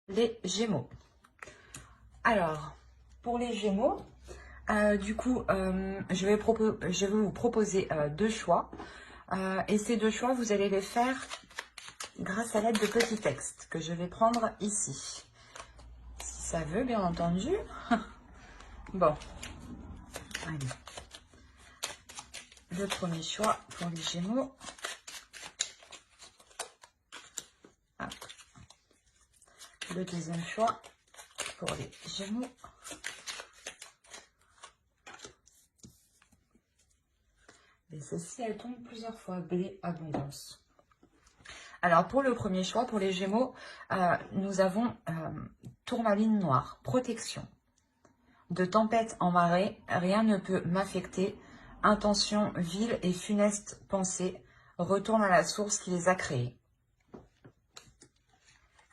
les Gémeaux. Alors, pour les Gémeaux, du coup, je vais vous proposer deux choix. Et ces deux choix, vous allez les faire grâce à l'aide de petits textes que je vais prendre ici. Si ça veut, bien entendu. Bon, allez. Le premier choix pour les Gémeaux. Hop. Le deuxième choix pour les Gémeaux. Et ceci, elle tombe plusieurs fois. Blé, abondance. Alors, pour le premier choix, pour les Gémeaux, nous avons tourmaline noire, protection. De tempête en marée, rien ne peut m'affecter. Intention vile et funeste pensée, retourne à la source qui les a créés.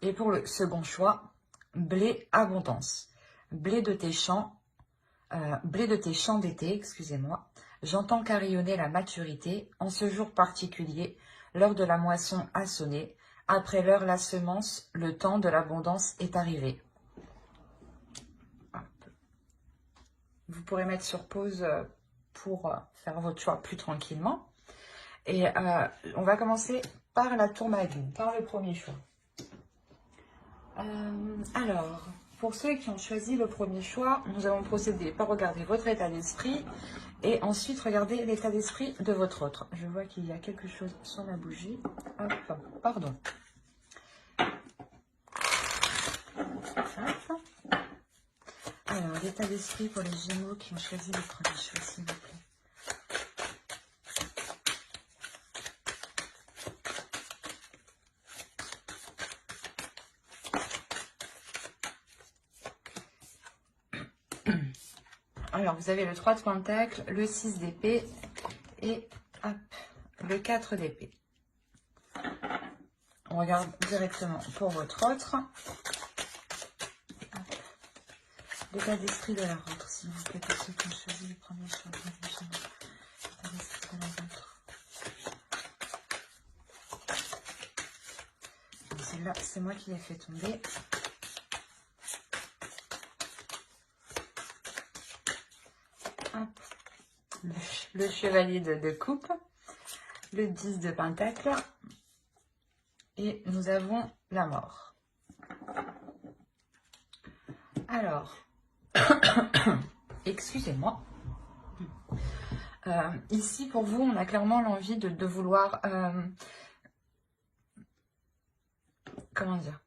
Et pour le second choix, blé, abondance. Blé de tes champs d'été, excusez-moi. J'entends carillonner la maturité, en ce jour particulier, l'heure de la moisson a sonné, après l'heure la semence, le temps de l'abondance est arrivé. Vous pourrez mettre sur pause pour faire votre choix plus tranquillement. Et on va commencer par la tourmaline, par le premier choix. Alors, pour ceux qui ont choisi le premier choix, nous allons procéder par regarder votre état d'esprit et ensuite regarder l'état d'esprit de votre autre. Je vois qu'il y a quelque chose sur la bougie. Hop, pardon. Hop. Alors, l'état d'esprit pour les Gémeaux qui ont choisi le premier choix, s'il vous plaît. Alors, vous avez le 3 de Pentacle, le 6 d'épée et hop, le 4 d'épée. On regarde directement pour votre autre. L'état d'esprit de la vôtre, s'il vous plaît, pour ceux qui ont choisi le premier choix. L'état d'esprit de la vôtre. Celle-là, c'est moi qui l'ai fait tomber. Hop. Le chevalier de coupe, le 10 de pentacle et nous avons la mort. Alors, excusez-moi. Ici, pour vous, on a clairement l'envie de vouloir... comment dire?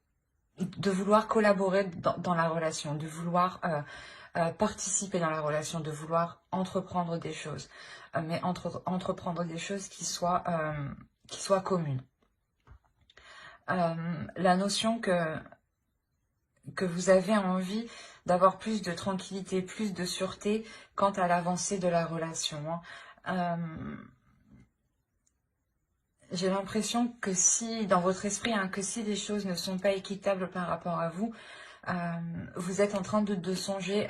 De vouloir collaborer dans la relation, de vouloir... participer dans la relation, de vouloir entreprendre des choses, mais entreprendre des choses qui soient communes. La notion que vous avez envie d'avoir plus de tranquillité, plus de sûreté quant à l'avancée de la relation. J'ai l'impression que si, dans votre esprit, que si les choses ne sont pas équitables par rapport à vous, vous êtes en train de songer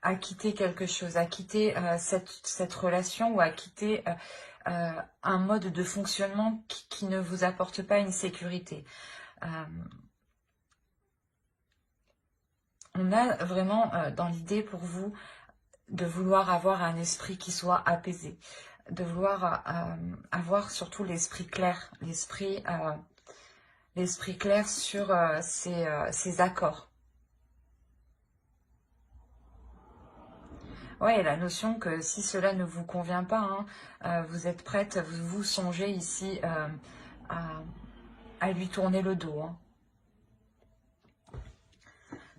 à quitter quelque chose, à quitter cette relation ou à quitter un mode de fonctionnement qui ne vous apporte pas une sécurité. On a vraiment dans l'idée pour vous de vouloir avoir un esprit qui soit apaisé, de vouloir avoir surtout l'esprit clair, l'esprit clair sur ces accords. Ouais, la notion que si cela ne vous convient pas, vous êtes prête, vous songez ici à lui tourner le dos.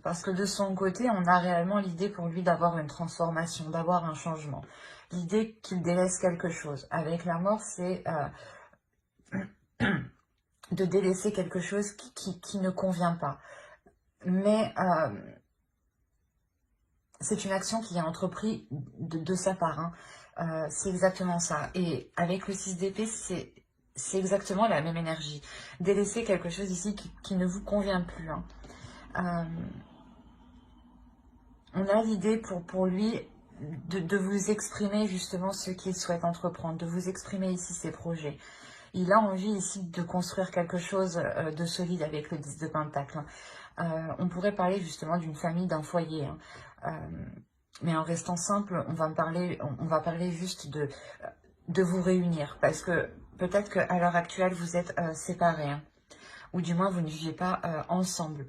Parce que de son côté, on a réellement l'idée pour lui d'avoir une transformation, d'avoir un changement. L'idée qu'il délaisse quelque chose. Avec la mort, c'est de délaisser quelque chose qui ne convient pas. Mais c'est une action qui est entreprise de sa part. C'est exactement ça. Et avec le 6 d'épée, c'est exactement la même énergie. Délaisser quelque chose ici qui ne vous convient plus. On a l'idée pour lui de vous exprimer justement ce qu'il souhaite entreprendre, de vous exprimer ici ses projets. Il a envie ici de construire quelque chose de solide avec le 10 de Pentacle. On pourrait parler justement d'une famille, d'un foyer. Hein. Mais en restant simple, on va parler juste de vous réunir. Parce que peut-être qu'à l'heure actuelle, vous êtes séparés. Hein, ou du moins, vous ne vivez pas ensemble.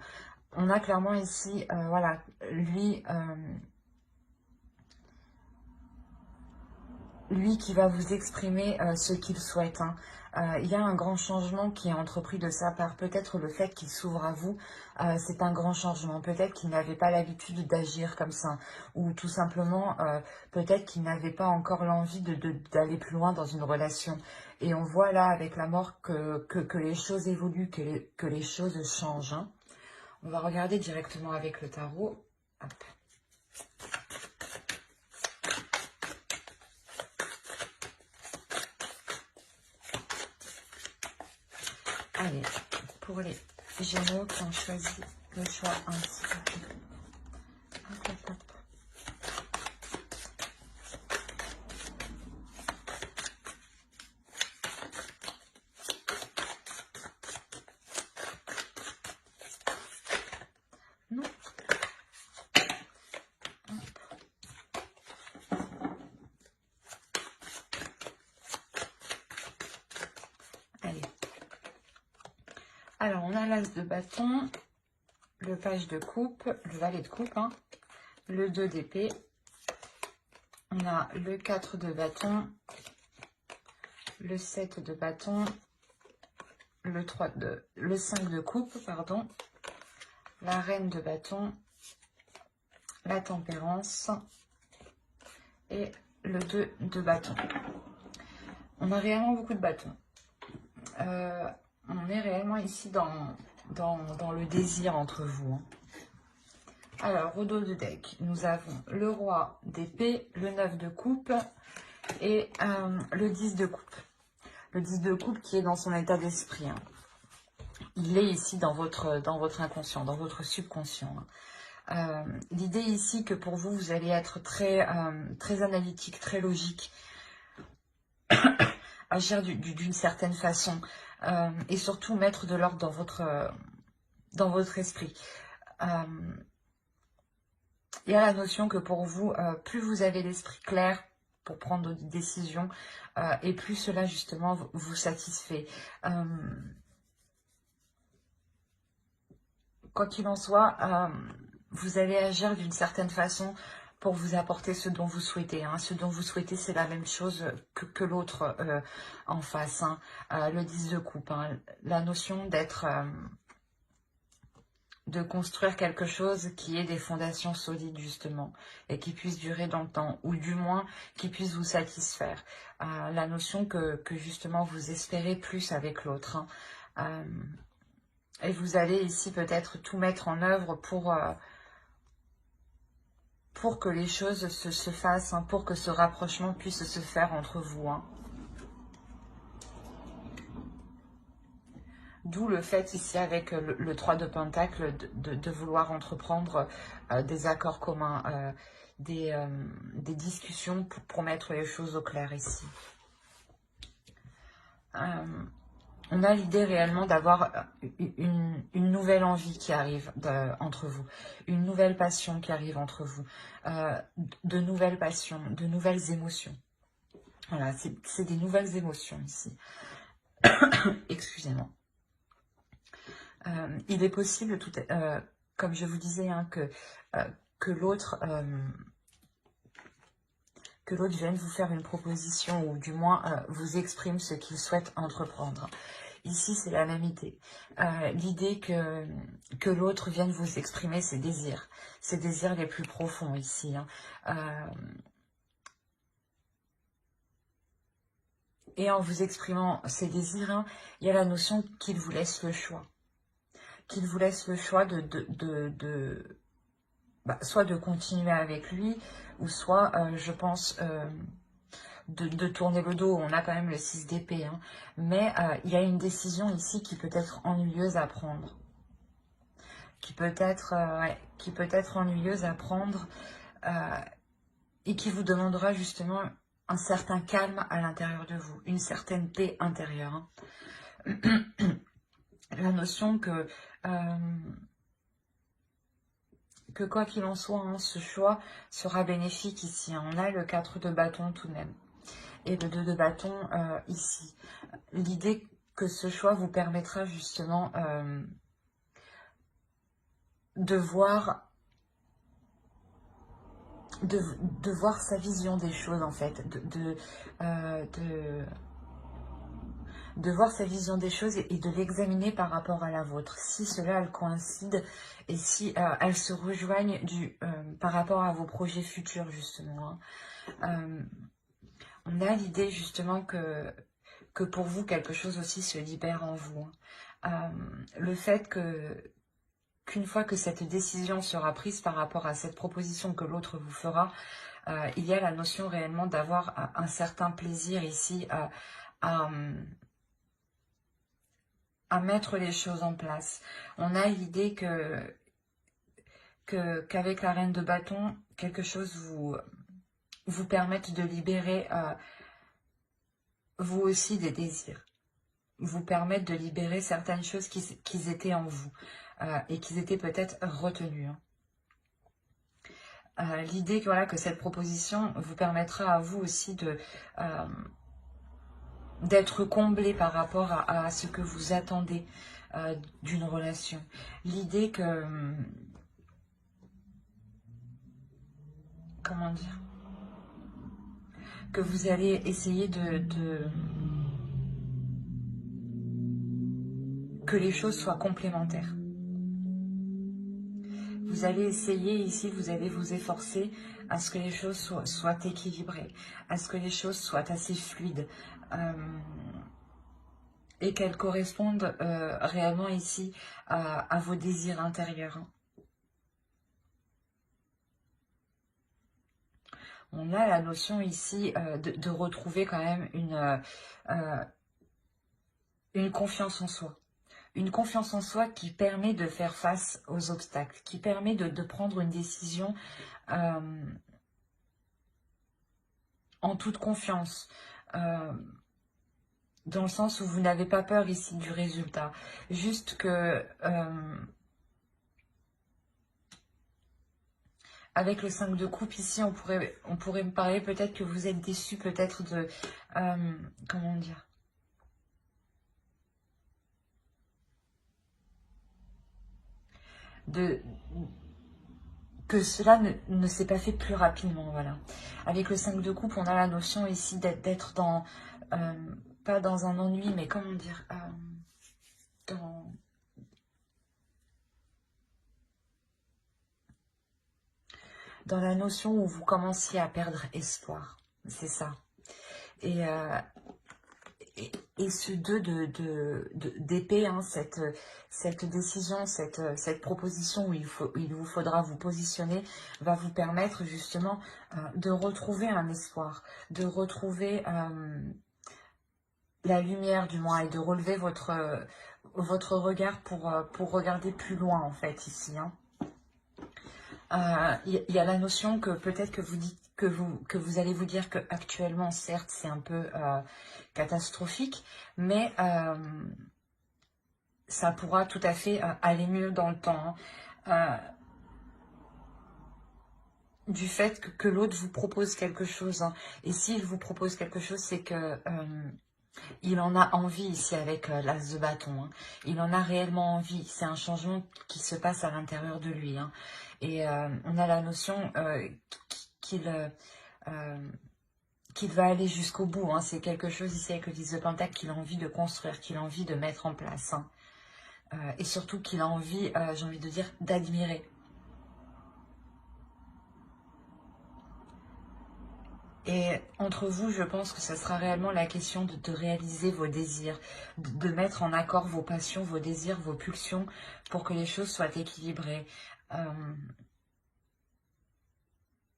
On a clairement ici, voilà, lui qui va vous exprimer ce qu'il souhaite. Hein. Il y a un grand changement qui est entrepris de sa part. Peut-être le fait qu'il s'ouvre à vous, c'est un grand changement. Peut-être qu'il n'avait pas l'habitude d'agir comme ça. Ou tout simplement, peut-être qu'il n'avait pas encore l'envie d'aller plus loin dans une relation. Et on voit là, avec la mort, que les choses évoluent, que les choses changent. Hein. On va regarder directement avec le tarot. Hop. Allez, pour les Gémeaux qui ont choisi le choix ainsi. Hop, hop, hop. Non. Allez. Alors, on a l'as de bâton, le page de coupe, le valet de coupe, hein, le 2 d'épée. On a le 4 de bâton, le 7 de bâton, le 5 de coupe, pardon, la reine de bâton, la tempérance et le 2 de bâton. On a réellement beaucoup de bâtons. On est réellement ici dans le désir entre vous. Hein. Alors, au dos de deck, nous avons le roi d'épée, le 9 de coupe et le 10 de coupe. Le 10 de coupe qui est dans son état d'esprit. Hein. Il est ici dans votre inconscient, dans votre subconscient. Hein. L'idée ici que pour vous, vous allez être très analytique, très logique, agir d'une certaine façon et surtout mettre de l'ordre dans votre esprit. Il y a la notion que pour vous, plus vous avez l'esprit clair pour prendre des décisions et plus cela justement vous satisfait. Quoi qu'il en soit, vous allez agir d'une certaine façon pour vous apporter ce dont vous souhaitez. Hein. Ce dont vous souhaitez, c'est la même chose que l'autre en face. Hein. Le 10 de coupe, hein. La notion de construire quelque chose qui ait des fondations solides justement et qui puisse durer dans le temps ou du moins qui puisse vous satisfaire. La notion que justement vous espérez plus avec l'autre. Hein. Et vous allez ici peut-être tout mettre en œuvre pour que les choses se fassent, hein, pour que ce rapprochement puisse se faire entre vous. Hein. D'où le fait ici avec le 3 de Pentacle de vouloir entreprendre des accords communs, des discussions pour mettre les choses au clair ici. On a l'idée réellement d'avoir une nouvelle envie qui arrive entre vous, une nouvelle passion qui arrive entre vous, de nouvelles passions, de nouvelles émotions. Voilà, c'est des nouvelles émotions ici. Excusez-moi. Il est possible, comme je vous disais, hein, que l'autre vienne vous faire une proposition ou du moins vous exprime ce qu'il souhaite entreprendre. Ici, c'est la même idée. L'idée que l'autre vienne vous exprimer ses désirs les plus profonds ici. Hein. Et en vous exprimant ses désirs, hein, il y a la notion qu'il vous laisse le choix. Qu'il vous laisse le choix soit de continuer avec lui, ou soit, je pense, de tourner le dos. On a quand même le 6 d'épée. Hein. Mais il y a une décision ici qui peut être ennuyeuse à prendre. Qui peut être ennuyeuse à prendre et qui vous demandera justement un certain calme à l'intérieur de vous, une certaine paix intérieure. Hein. La notion que que quoi qu'il en soit, hein, ce choix sera bénéfique ici. Hein. On a le 4 de bâton tout de même. Et le 2 de bâton ici. L'idée que ce choix vous permettra justement de voir sa vision des choses en fait, de voir sa vision des choses et de l'examiner par rapport à la vôtre. Si cela elle coïncide et si elles se rejoignent par rapport à vos projets futurs justement. Hein. On a l'idée justement que pour vous quelque chose aussi se libère en vous. Hein. Le fait qu'une fois que cette décision sera prise par rapport à cette proposition que l'autre vous fera, il y a la notion réellement d'avoir un certain plaisir ici à mettre les choses en place. On a l'idée qu'avec la reine de bâton, quelque chose vous permette de libérer vous aussi des désirs. Vous permettre de libérer certaines choses qui étaient en vous et qui étaient peut-être retenues. Hein. L'idée voilà, que cette proposition vous permettra à vous aussi d'être comblé par rapport à ce que vous attendez d'une relation. L'idée que... comment dire? Que vous allez essayer que les choses soient complémentaires. Vous allez essayer ici, vous allez vous efforcer à ce que les choses soient équilibrées, à ce que les choses soient assez fluides et qu'elles correspondent réellement ici à vos désirs intérieurs. On a la notion ici de retrouver quand même une confiance en soi. Une confiance en soi qui permet de faire face aux obstacles, qui permet de prendre une décision en toute confiance, dans le sens où vous n'avez pas peur ici du résultat. Juste que avec le 5 de coupe ici, on pourrait me parler peut-être que vous êtes déçu peut-être de... comment dire ? Que cela ne s'est pas fait plus rapidement, voilà. Avec le 5 de coupe, on a la notion ici d'être dans, pas dans un ennui, mais comment dire, dans la notion où vous commenciez à perdre espoir, c'est ça. Et ce 2 d'épée, hein, cette décision, cette proposition où il vous faudra vous positionner, va vous permettre justement de retrouver un espoir, de retrouver la lumière du moins et de relever votre regard pour regarder plus loin en fait ici. Hein. Y a la notion que peut-être que vous dites que vous allez vous dire que actuellement certes c'est un peu catastrophique, mais ça pourra tout à fait aller mieux dans le temps. Hein. Du fait que l'autre vous propose quelque chose. Hein. Et s'il vous propose quelque chose, c'est que il en a envie ici avec l'as de bâton. Hein. Il en a réellement envie. C'est un changement qui se passe à l'intérieur de lui. Hein. Et on a la notion qu'il va aller jusqu'au bout. Hein. C'est quelque chose ici avec le 10 de Pentacle qu'il a envie de construire, qu'il a envie de mettre en place. Hein. Et surtout qu'il a envie, j'ai envie de dire, d'admirer. Et entre vous, je pense que ce sera réellement la question de réaliser vos désirs, de mettre en accord vos passions, vos désirs, vos pulsions, pour que les choses soient équilibrées.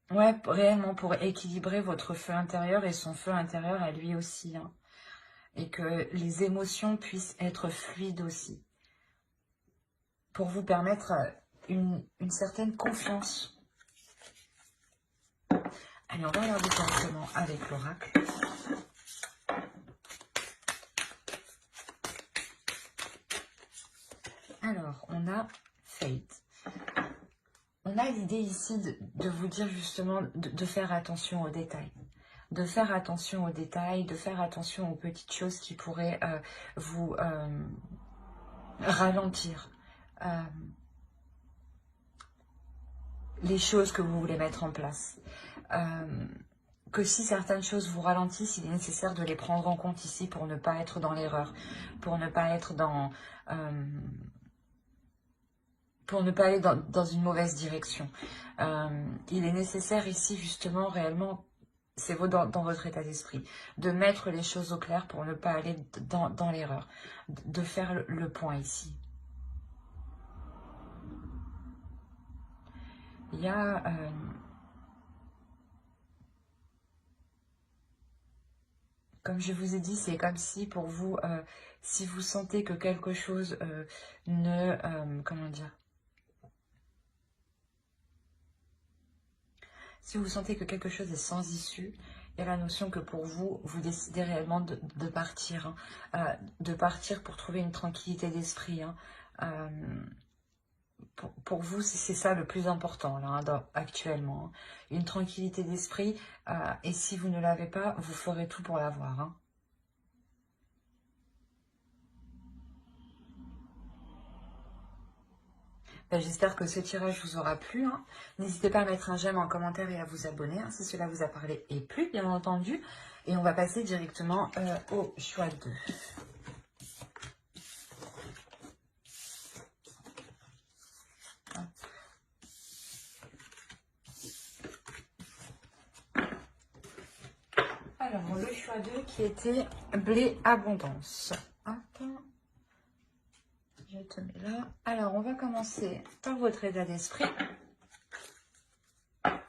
Ouais, réellement pour équilibrer votre feu intérieur et son feu intérieur à lui aussi. Hein. Et que les émotions puissent être fluides aussi. Pour vous permettre une certaine confiance. Allez, on va regarder directement avec l'oracle. Alors, on a Fate. On a l'idée ici de vous dire justement de faire attention aux détails. De faire attention aux détails, de faire attention aux petites choses qui pourraient vous ralentir les choses que vous voulez mettre en place. Que si certaines choses vous ralentissent, il est nécessaire de les prendre en compte ici pour ne pas être dans l'erreur, pour ne pas être dans... pour ne pas aller dans une mauvaise direction. Il est nécessaire ici justement réellement, c'est dans votre état d'esprit, de mettre les choses au clair pour ne pas aller dans l'erreur, de faire le point ici. Il y a... comme je vous ai dit, c'est comme si pour vous, si vous sentez que quelque chose comment dire, si vous sentez que quelque chose est sans issue, il y a la notion que pour vous, vous décidez réellement de partir. De partir pour trouver une tranquillité d'esprit. Pour vous, c'est ça le plus important là, actuellement. Une tranquillité d'esprit. Et si vous ne l'avez pas, vous ferez tout pour l'avoir. J'espère que ce tirage vous aura plu. N'hésitez pas à mettre un j'aime en commentaire et à vous abonner si cela vous a parlé et plu, bien entendu. Et on va passer directement au choix 2. Alors, le choix 2 qui était blé abondance. Hop. Je te mets là. Alors, on va commencer par votre état d'esprit. Il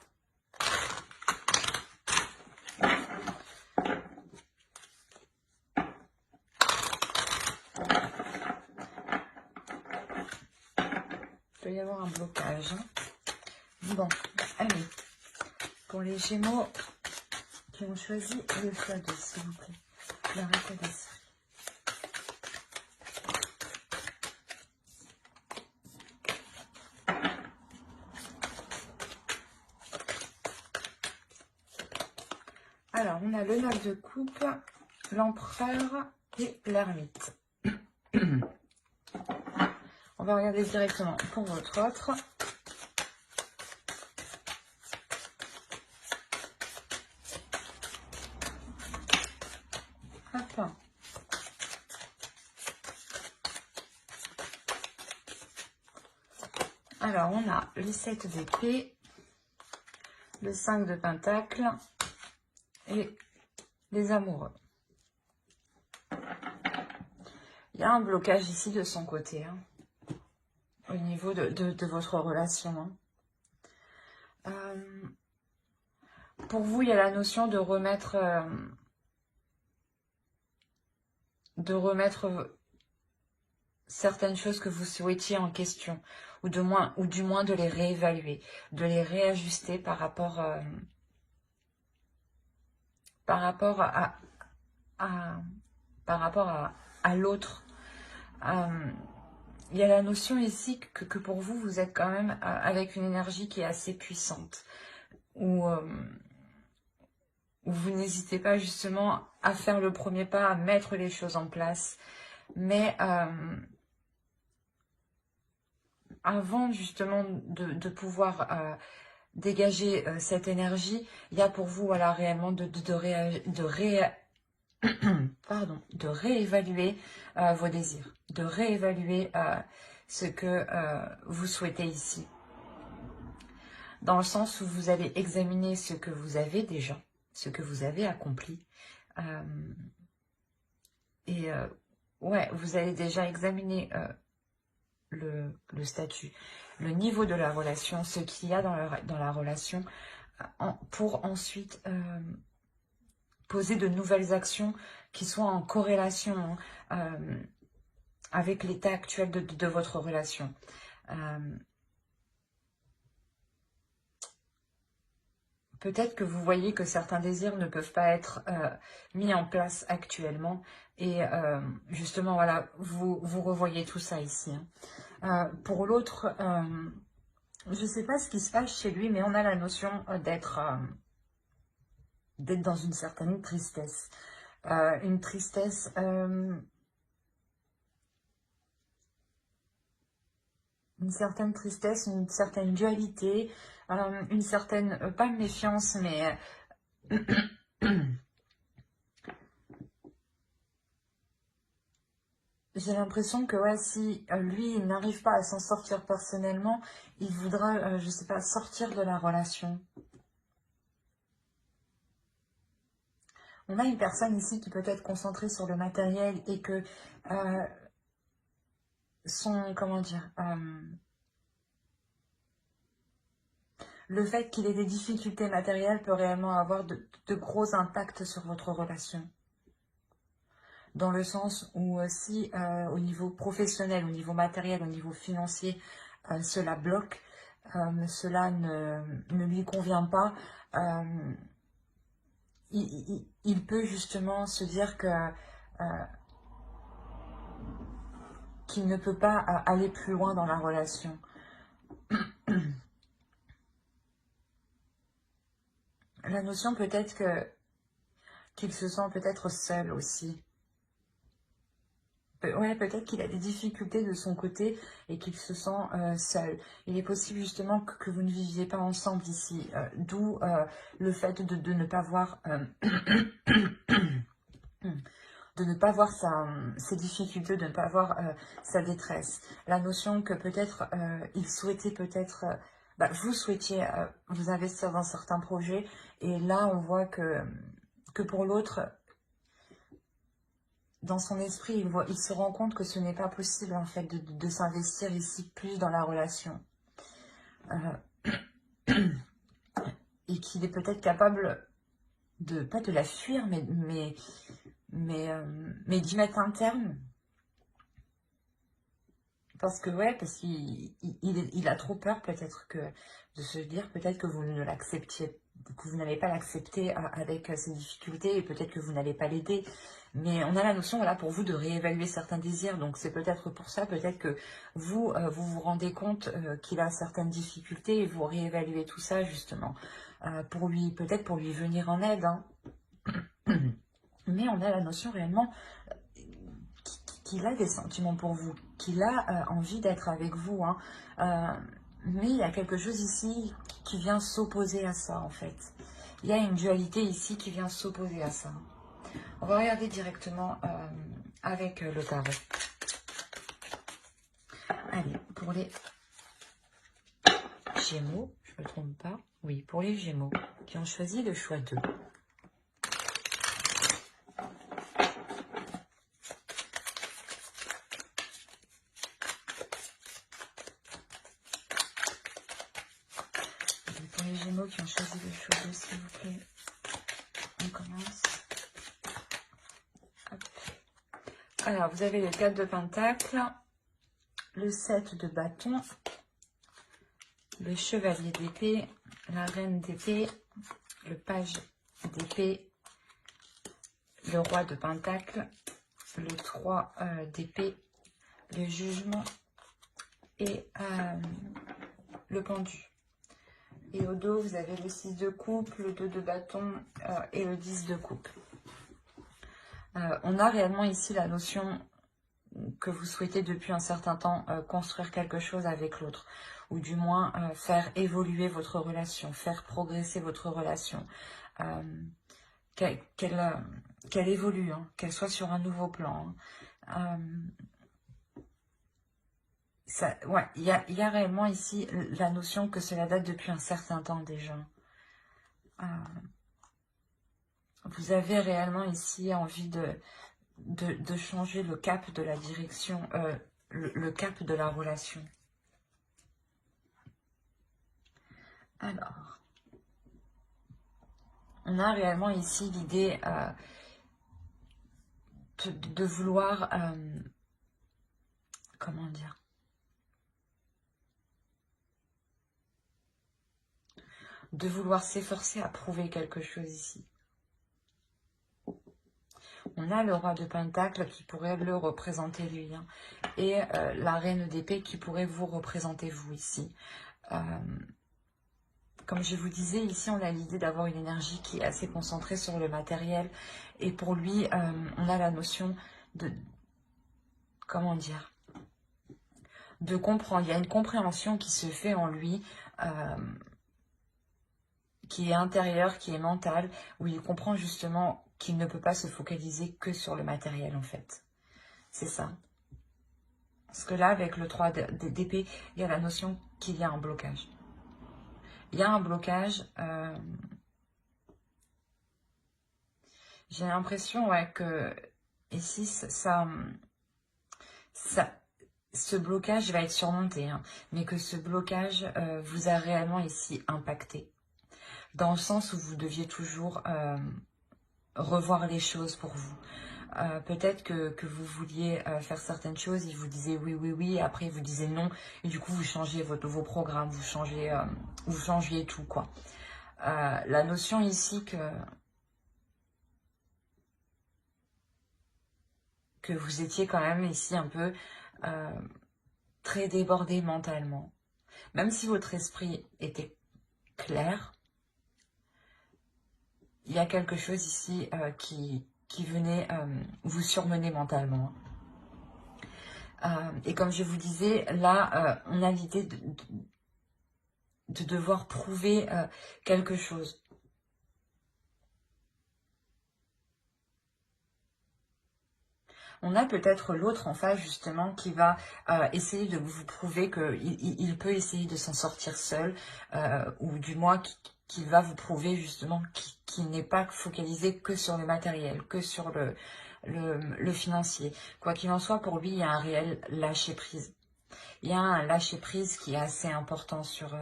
peut y avoir un blocage. Bon, allez. Pour les Gémeaux qui ont choisi le choix 2, s'il vous plaît. Leur état d'esprit. Alors, on a le 9 de coupe, l'empereur et l'ermite. On va regarder directement pour votre autre. Hop. Alors, on a le 7 d'épée, le 5 de pentacle et les amoureux. Il y a un blocage ici de son côté, au niveau de votre relation. Pour vous, il y a la notion de remettre certaines choses que vous souhaitiez en question, ou du moins de les réévaluer, de les réajuster par rapport à l'autre. Il y a la notion ici que pour vous, vous êtes quand même avec une énergie qui est assez puissante, où vous n'hésitez pas justement à faire le premier pas, à mettre les choses en place, mais avant justement de pouvoir dégager cette énergie, il y a pour vous voilà, réellement de réévaluer vos désirs, de réévaluer ce que vous souhaitez ici. Dans le sens où vous allez examiner ce que vous avez déjà, ce que vous avez accompli. Ouais, vous allez déjà examiner le statut, le niveau de la relation, ce qu'il y a dans la relation, pour ensuite poser de nouvelles actions qui soient en corrélation avec l'état actuel de votre relation. Peut-être que vous voyez que certains désirs ne peuvent pas être mis en place actuellement. Et justement, voilà, vous revoyez tout ça ici. Pour l'autre, Je ne sais pas ce qui se passe chez lui, mais on a la notion d'être dans une certaine tristesse. Une tristesse... une certaine tristesse, une certaine dualité, une certaine, pas méfiance, mais j'ai l'impression que ouais, si lui, il n'arrive pas à s'en sortir personnellement, il voudra, je sais pas, sortir de la relation. On a une personne ici qui peut être concentrée sur le matériel et que euh, son, comment dire, le fait qu'il ait des difficultés matérielles peut réellement avoir de gros impacts sur votre relation. Dans le sens où si au niveau professionnel, au niveau matériel, au niveau financier, cela bloque, cela ne lui convient pas, il peut justement se dire que qu'il ne peut pas aller plus loin dans la relation. La notion peut-être qu'il se sent peut-être seul aussi. Ouais, peut-être qu'il a des difficultés de son côté et qu'il se sent seul. Il est possible justement que vous ne viviez pas ensemble ici, d'où le fait de ne pas voir de ne pas voir ses difficultés, de ne pas voir sa détresse. La notion que peut-être il souhaitait peut-être, vous souhaitiez vous investir dans certains projets et là on voit que pour l'autre, dans son esprit, il se rend compte que ce n'est pas possible en fait de s'investir ici plus dans la relation. Et qu'il est peut-être capable de, pas de la fuir, mais d'y mettre un terme. Parce que ouais, parce qu'il a trop peur peut-être de se dire peut-être que vous ne l'acceptiez, que vous n'allez pas l'accepter avec ses difficultés et peut-être que vous n'allez pas l'aider. Mais on a la notion voilà, pour vous de réévaluer certains désirs. Donc c'est peut-être pour ça, peut-être que vous vous rendez compte qu'il a certaines difficultés et vous réévaluez tout ça justement. Pour lui, peut-être pour lui venir en aide. Hein. Mais on a la notion réellement qu'il a des sentiments pour vous, qu'il a envie d'être avec vous. Hein. Mais il y a quelque chose ici qui vient s'opposer à ça, en fait. Il y a une dualité ici qui vient s'opposer à ça. On va regarder directement avec le tarot. Allez, pour les Gémeaux, je ne me trompe pas. Oui, pour les Gémeaux qui ont choisi le choix 2. Pour les Gémeaux qui ont choisi le choix 2, s'il vous plaît. On commence. Hop. Alors, vous avez le 4 de Pentacle, le 7 de bâton, le chevalier d'épée, la reine d'épée, le page d'épée, le roi de pentacle, le 3 d'épée, le jugement et le pendu. Et au dos, vous avez le 6 de coupe, le 2 de bâton et le 10 de coupe. On a réellement ici la notion que vous souhaitez depuis un certain temps construire quelque chose avec l'autre, ou du moins faire évoluer votre relation, faire progresser votre relation, qu'elle évolue, hein, qu'elle soit sur un nouveau plan. Hein. Ouais, il y a réellement ici la notion que cela date depuis un certain temps déjà. Vous avez réellement ici envie de changer le cap de la direction, le cap de la relation. Alors, on a réellement ici l'idée de vouloir, comment dire, de vouloir s'efforcer à prouver quelque chose ici. On a le roi de Pentacle qui pourrait le représenter lui, hein, et la reine d'épée qui pourrait vous représenter vous ici. Comme je vous disais, ici, on a l'idée d'avoir une énergie qui est assez concentrée sur le matériel. Et pour lui, on a la notion de... Comment dire? De comprendre. Il y a une compréhension qui se fait en lui, qui est intérieure, qui est mentale, où il comprend justement qu'il ne peut pas se focaliser que sur le matériel, en fait. C'est ça. Parce que là, avec le 3 d'épée, il y a la notion qu'il y a un blocage. Il y a un blocage. J'ai l'impression ouais, que ici, ce blocage va être surmonté, hein, mais que ce blocage vous a réellement ici impacté. Dans le sens où vous deviez toujours revoir les choses pour vous. Peut-être que vous vouliez faire certaines choses, il vous disait oui, oui, oui, après il vous disait non, et du coup vous changez vos programmes, vous changiez tout, quoi. La notion ici que vous étiez quand même ici un peu très débordé mentalement. Même si votre esprit était clair, il y a quelque chose ici qui venait vous surmener mentalement. Et comme je vous disais, là, on a l'idée de devoir prouver quelque chose. On a peut-être l'autre en face, justement, qui va essayer de vous prouver qu'il peut essayer de s'en sortir seul, ou du moins qui va vous prouver, justement, qu'il n'est pas focalisé que sur le matériel, que sur le financier. Quoi qu'il en soit, pour lui, il y a un réel lâcher-prise. Il y a un lâcher-prise qui est assez important sur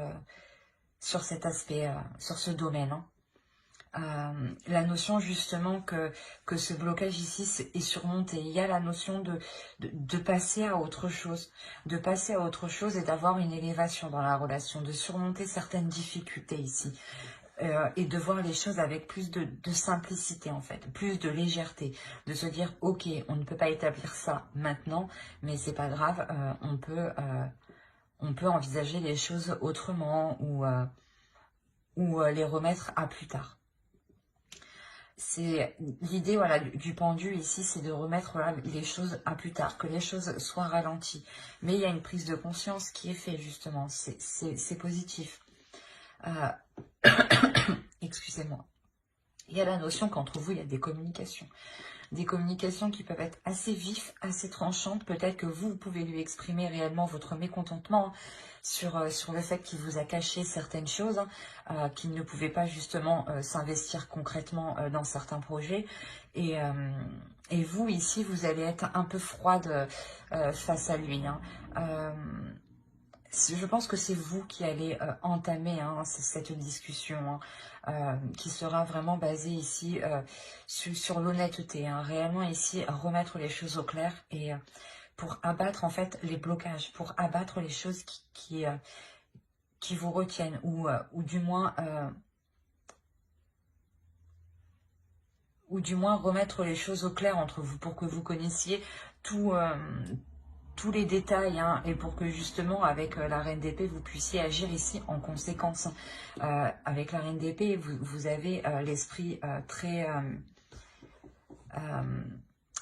cet aspect, sur ce domaine, hein. La notion justement que ce blocage ici est surmonté. Il y a la notion de passer à autre chose, de passer à autre chose et d'avoir une élévation dans la relation, de surmonter certaines difficultés ici. Et de voir les choses avec plus de simplicité en fait, plus de légèreté, de se dire ok, on ne peut pas établir ça maintenant, mais c'est pas grave, on peut envisager les choses autrement ou les remettre à plus tard. C'est l'idée voilà, du pendu ici, c'est de remettre voilà, les choses à plus tard, que les choses soient ralenties. Mais il y a une prise de conscience qui est faite justement, c'est positif. Excusez-moi. Il y a la notion qu'entre vous, il y a des communications. Des communications qui peuvent être assez vives, assez tranchantes. Peut-être que vous pouvez lui exprimer réellement votre mécontentement sur le fait qu'il vous a caché certaines choses, qu'il ne pouvait pas justement s'investir concrètement dans certains projets. Et vous, ici, vous allez être un peu froide face à lui, hein. Je pense que c'est vous qui allez entamer cette discussion qui sera vraiment basée ici sur l'honnêteté. Hein, réellement ici, remettre les choses au clair et pour abattre en fait les blocages, pour abattre les choses qui vous retiennent ou du moins remettre les choses au clair entre vous pour que vous connaissiez tous les détails hein, et pour que justement avec la Reine d'épée vous puissiez agir ici en conséquence. Avec la Reine d'épée vous avez l'esprit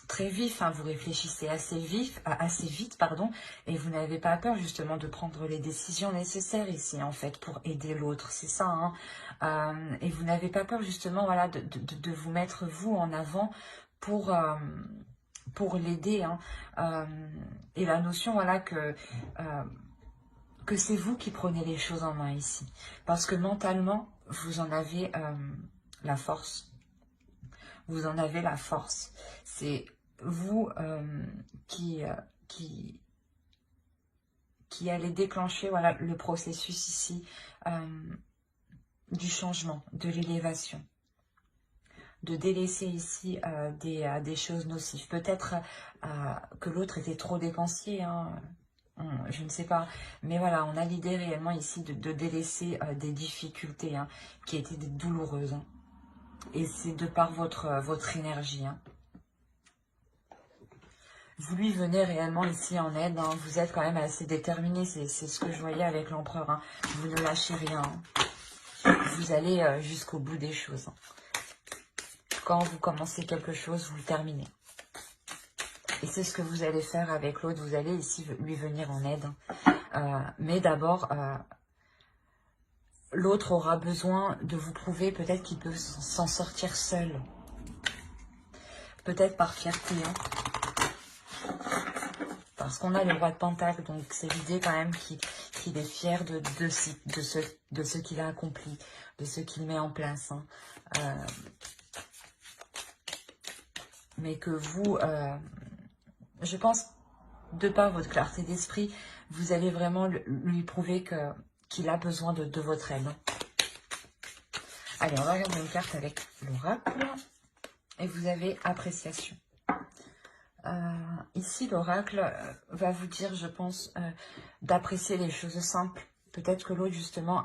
très vif, hein, vous réfléchissez assez vite pardon, et vous n'avez pas peur justement de prendre les décisions nécessaires ici en fait pour aider l'autre, c'est ça hein, et vous n'avez pas peur justement voilà, de vous mettre vous en avant pour l'aider hein, et la notion voilà que c'est vous qui prenez les choses en main ici parce que mentalement vous en avez la force, vous en avez la force, c'est vous qui allez déclencher voilà, le processus ici du changement, de l'élévation, de délaisser ici des choses nocives. Peut-être que l'autre était trop dépensier, hein, je ne sais pas. Mais voilà, on a l'idée réellement ici de délaisser des difficultés hein, qui étaient douloureuses. Hein. Et c'est de par votre énergie. Hein. vous lui venez réellement ici en aide. Hein. Vous êtes quand même assez déterminé, c'est ce que je voyais avec l'empereur. Hein. Vous ne lâchez rien. Hein. Vous allez jusqu'au bout des choses. Hein. Quand vous commencez quelque chose, vous le terminez. Et c'est ce que vous allez faire avec l'autre. Vous allez ici lui venir en aide. Mais d'abord, l'autre aura besoin de vous prouver peut-être qu'il peut s'en sortir seul. Peut-être par fierté. Hein. Parce qu'on a le roi de Pentacle. Donc c'est l'idée quand même qu'il est fier de ce qu'il a accompli. De ce qu'il met en place. Hein. Mais que vous... je pense, de par votre clarté d'esprit, vous allez vraiment lui prouver qu'il a besoin de votre aide. Allez, on va regarder une carte avec l'oracle. Et vous avez appréciation. Ici, l'oracle va vous dire, je pense, d'apprécier les choses simples. Peut-être que l'autre, justement,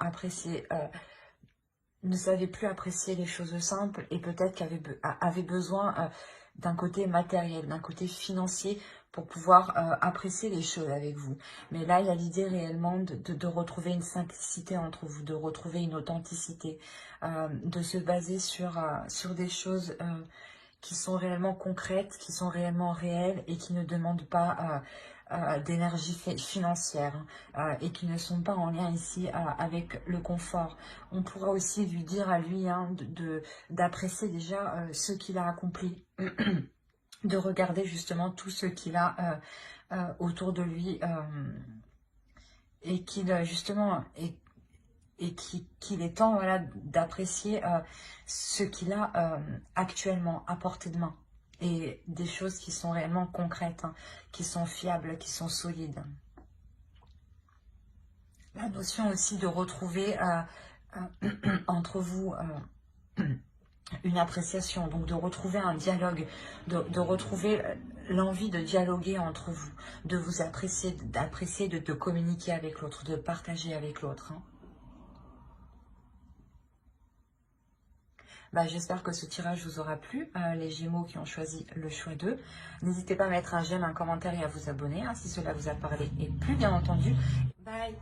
ne savait plus apprécier les choses simples et peut-être avait besoin d'un côté matériel, d'un côté financier pour pouvoir apprécier les choses avec vous. Mais là, il y a l'idée réellement de retrouver une simplicité entre vous, de retrouver une authenticité, de se baser sur des choses qui sont réellement concrètes, qui sont réellement réelles et qui ne demandent pas d'énergie financière et qui ne sont pas en lien ici avec le confort. On pourra aussi lui dire à lui hein, d'apprécier déjà ce qu'il a accompli, de regarder justement tout ce qu'il a autour de lui et qu'il justement qu'il est temps voilà, d'apprécier ce qu'il a actuellement à portée de main. Et des choses qui sont réellement concrètes, hein, qui sont fiables, qui sont solides. La notion aussi de retrouver entre vous une appréciation, donc de retrouver un dialogue, de retrouver l'envie de dialoguer entre vous, de vous apprécier, d'apprécier, de communiquer avec l'autre, de partager avec l'autre. Hein. J'espère que ce tirage vous aura plu, les Gémeaux qui ont choisi le choix 2. N'hésitez pas à mettre un j'aime, un commentaire et à vous abonner hein, si cela vous a parlé et plu bien entendu. Bye!